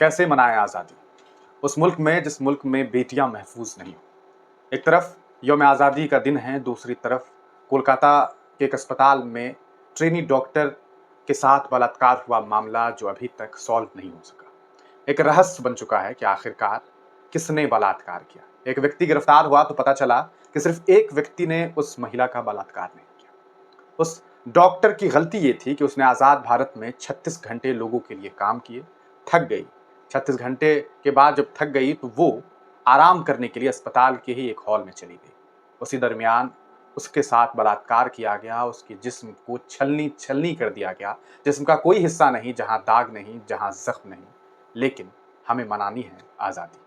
कैसे मनाएं आज़ादी? उस मुल्क में जिस मुल्क में बेटियां महफूज नहीं हो। एक तरफ यौम आज़ादी का दिन है, दूसरी तरफ कोलकाता के एक अस्पताल में ट्रेनी डॉक्टर के साथ बलात्कार हुआ मामला जो अभी तक सॉल्व नहीं हो सका। एक रहस्य बन चुका है कि आखिरकार किसने बलात्कार किया। एक व्यक्ति गिरफ्तार हुआ तो पता चला कि सिर्फ एक व्यक्ति ने उस महिला का बलात्कार नहीं किया। उस डॉक्टर की गलती ये थी कि उसने आज़ाद भारत में 36 घंटे लोगों के लिए काम किए, थक गई। 36 घंटे के बाद जब थक गई तो वो आराम करने के लिए अस्पताल के ही एक हॉल में चली गई। उसी दरमियान उसके साथ बलात्कार किया गया, उसके जिस्म को छलनी छलनी कर दिया गया। जिस्म का कोई हिस्सा नहीं जहां दाग नहीं, जहां जख्म नहीं। लेकिन हमें मनानी है आज़ादी।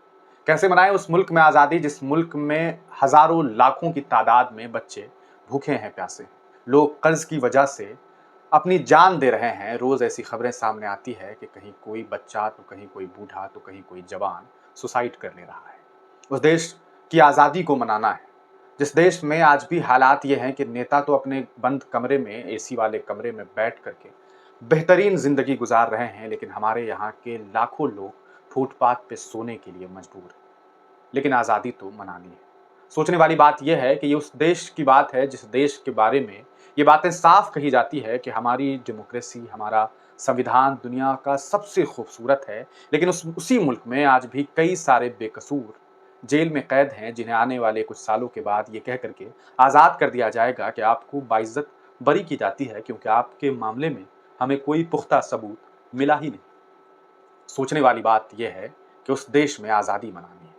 कैसे मनाएं उस मुल्क में आज़ादी जिस मुल्क में हजारों लाखों की तादाद में बच्चे भूखे हैं, प्यासे हैं। लोग कर्ज की वजह से अपनी जान दे रहे हैं। रोज ऐसी खबरें सामने आती है कि कहीं कोई बच्चा तो कहीं कोई बूढ़ा तो कहीं कोई जवान सुसाइड कर ले रहा है। उस देश की आज़ादी को मनाना है जिस देश में आज भी हालात ये हैं कि नेता तो अपने बंद कमरे में, एसी वाले कमरे में बैठ करके बेहतरीन जिंदगी गुजार रहे हैं, लेकिन हमारे यहाँ के लाखों लोग फुटपाथ पे सोने के लिए मजबूर हैं। लेकिन आज़ादी तो मनानी है। सोचने वाली बात यह है कि ये उस देश की बात है जिस देश के बारे में ये बातें साफ कही जाती है कि हमारी डेमोक्रेसी, हमारा संविधान दुनिया का सबसे खूबसूरत है। लेकिन उसी मुल्क में आज भी कई सारे बेकसूर जेल में कैद हैं जिन्हें आने वाले कुछ सालों के बाद ये कह करके आज़ाद कर दिया जाएगा कि आपको बाइज्जत बरी की जाती है क्योंकि आपके मामले में हमें कोई पुख्ता सबूत मिला ही नहीं। सोचने वाली बात यह है कि उस देश में आज़ादी मनानी है।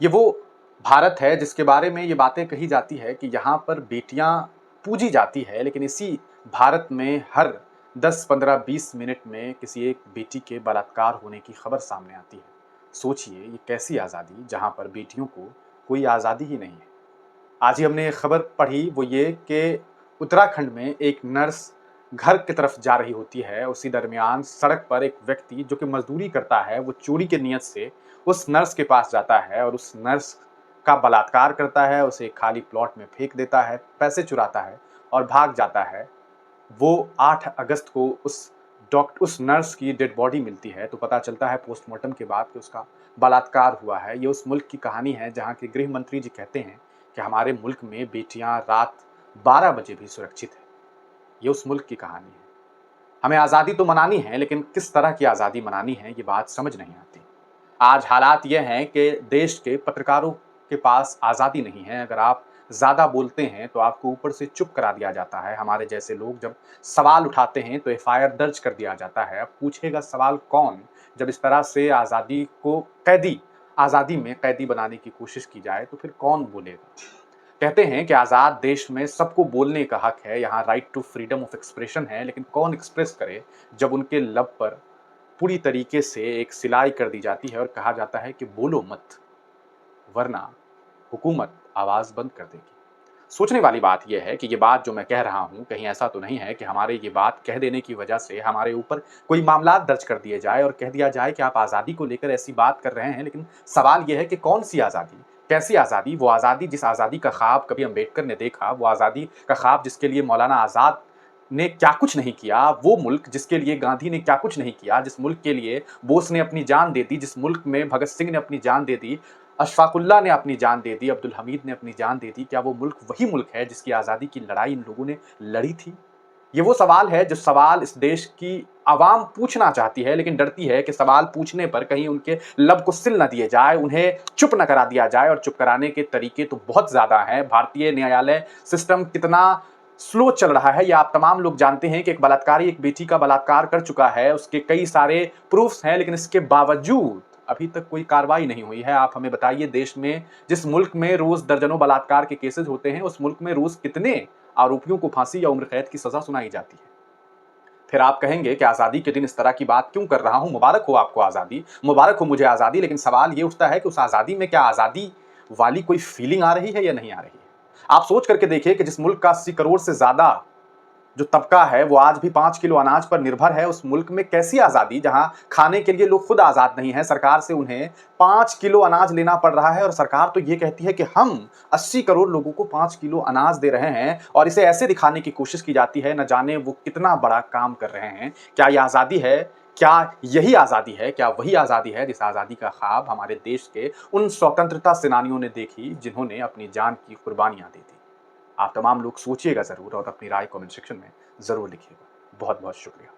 ये वो भारत है जिसके बारे में ये बातें कही जाती है कि यहाँ पर बेटियां पूजी जाती है, लेकिन इसी भारत में हर 10, 15, 20 मिनट में किसी एक बेटी के बलात्कार होने की खबर सामने आती है। सोचिए ये कैसी आज़ादी जहाँ पर बेटियों को कोई आज़ादी ही नहीं है। आज ही हमने एक खबर पढ़ी, वो ये कि उत्तराखंड में एक नर्स घर की तरफ जा रही होती है। उसी दरमियान सड़क पर एक व्यक्ति जो कि मजदूरी करता है वो चोरी की नीयत से उस नर्स के पास जाता है और उस नर्स का बलात्कार करता है, उसे एक खाली प्लॉट में फेंक देता है, पैसे चुराता है और भाग जाता है। वो 8 अगस्त को उस नर्स की डेड बॉडी मिलती है तो पता चलता है पोस्टमार्टम के बाद कि उसका बलात्कार हुआ है। ये उस मुल्क की कहानी है जहाँ के गृह मंत्री जी कहते हैं कि हमारे मुल्क में बेटियां रात 12 बजे भी सुरक्षित है। ये उस मुल्क की कहानी है। हमें आज़ादी तो मनानी है, लेकिन किस तरह की आज़ादी मनानी है ये बात समझ नहीं आती। आज हालात ये हैं कि देश के पत्रकारों के पास आज़ादी नहीं है। अगर आप ज़्यादा बोलते हैं तो आपको ऊपर से चुप करा दिया जाता है। हमारे जैसे लोग जब सवाल उठाते हैं तो एफआईआर दर्ज कर दिया जाता है। अब पूछेगा सवाल कौन जब इस तरह से आज़ादी में कैदी बनाने की कोशिश की जाए तो फिर कौन बोलेगा। कहते हैं कि आज़ाद देश में सबको बोलने का हक है, यहाँ right to freedom of expression है, लेकिन कौन एक्सप्रेस करे जब उनके लब पर पूरी तरीके से एक सिलाई कर दी जाती है और कहा जाता है कि बोलो मत वरना हुकूमत आवाज़ बंद कर देगी। सोचने वाली बात यह है कि ये बात जो मैं कह रहा हूँ कहीं ऐसा तो नहीं है कि हमारे ये बात कह देने की वजह से हमारे ऊपर कोई मामला दर्ज कर दिए जाए और कह दिया जाए कि आप आज़ादी को लेकर ऐसी बात कर रहे हैं। लेकिन सवाल ये है कि कौन सी आज़ादी, कैसी आज़ादी? वो आज़ादी जिस आज़ादी का ख्वाब कभी अम्बेडकर ने देखा, वो आज़ादी का ख्वाब जिसके लिए मौलाना आज़ाद ने क्या कुछ नहीं किया, वो मुल्क जिसके लिए गांधी ने क्या कुछ नहीं किया, जिस मुल्क के लिए बोस ने अपनी जान दे दी, जिस मुल्क में भगत सिंह ने अपनी जान दे दी, अशफाकुल्ला ने अपनी जान दे दी, अब्दुल हमीद ने अपनी जान दे दी, क्या वो मुल्क वही मुल्क है जिसकी आज़ादी की लड़ाई इन लोगों ने लड़ी थी? ये वो सवाल है जो सवाल इस देश की आवाम पूछना चाहती है, लेकिन डरती है कि सवाल पूछने पर कहीं उनके लब को सिल न दिए जाए, उन्हें चुप न करा दिया जाए। और चुप कराने के तरीके तो बहुत ज़्यादा हैं। भारतीय न्यायालय सिस्टम कितना स्लो चल रहा है ये आप तमाम लोग जानते हैं कि एक बलात्कारी एक बेटी का बलात्कार कर चुका है, उसके कई सारे प्रूफ्स हैं, लेकिन इसके बावजूद अभी तक कोई कार्रवाई नहीं हुई है। आप हमें बताइए, देश में जिस मुल्क में रोज दर्जनों बलात्कार के केसेस होते हैं, उस मुल्क में रोज कितने आरोपियों को फांसी या उम्र कैद की सजा सुनाई जाती है? फिर आप कहेंगे कि आज़ादी के दिन इस तरह की बात क्यों कर रहा हूं? मुबारक हो आपको आज़ादी, मुबारक हो मुझे आज़ादी, लेकिन सवाल ये उठता है कि उस आज़ादी में क्या आज़ादी वाली कोई फीलिंग आ रही है या नहीं आ रही है? आप सोच करके देखिए कि जिस मुल्क का 80 करोड़ से ज़्यादा जो तबका है वो आज भी 5 किलो अनाज पर निर्भर है, उस मुल्क में कैसी आज़ादी जहां खाने के लिए लोग खुद आज़ाद नहीं हैं, सरकार से उन्हें 5 किलो अनाज लेना पड़ रहा है और सरकार तो ये कहती है कि हम 80 करोड़ लोगों को 5 किलो अनाज दे रहे हैं और इसे ऐसे दिखाने की कोशिश की जाती है न जाने वो कितना बड़ा काम कर रहे हैं। क्या ये आज़ादी है क्या यही आज़ादी है? क्या वही आज़ादी है जिस आज़ादी का ख्वाब हमारे देश के उन स्वतंत्रता सेनानियों ने देखी जिन्होंने अपनी जान की कुर्बानियाँ दी थी? आप तमाम लोग सोचिएगा ज़रूर और अपनी राय कमेंट सेक्शन में ज़रूर लिखिएगा। बहुत-बहुत शुक्रिया।